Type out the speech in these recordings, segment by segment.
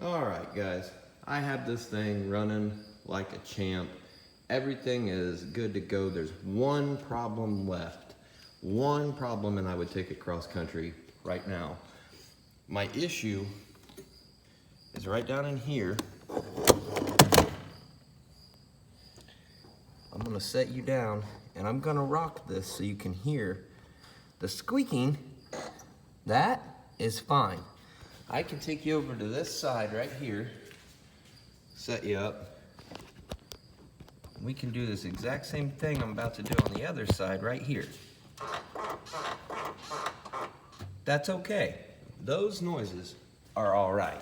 All right, guys, I have this thing running like a champ. Everything is good to go. There's one problem left. One problem, and I would take it cross country right now. My issue is right down in here. I'm gonna set you down and I'm gonna rock this so you can hear the squeaking. That is fine. I can take you over to this side right here, set you up. We can do this exact same thing I'm about to do on the other side right here. That's okay. Those noises are all right.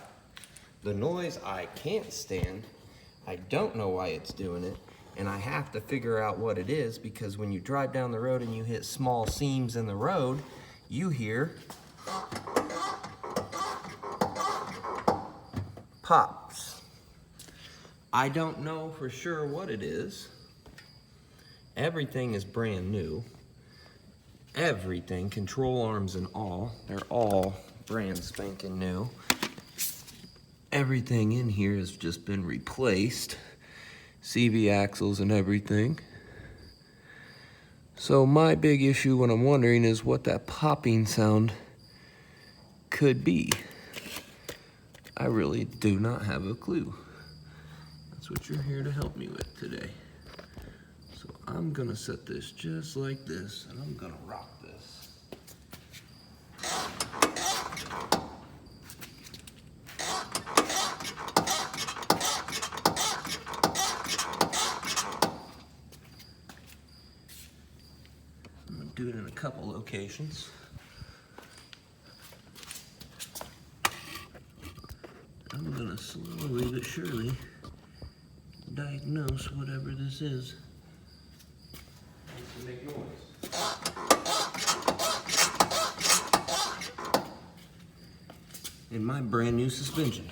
The noise I can't stand, I don't know why it's doing it, and I have to figure out what it is, because when you drive down the road and you hit small seams in the road, you hear pops. I don't know for sure what it is. Everything is brand new. Everything, control arms and all, they're all brand spanking new. Everything in here has just been replaced. CV axles and everything. So my big issue, what I'm wondering, is what that popping sound could be. I really do not have a clue. That's what you're here to help me with today. So I'm gonna set this just like this, and I'm gonna rock this. I'm gonna do it in a couple locations. I'm gonna slowly but surely diagnose whatever this is. Needs to make noise. In my brand new suspension.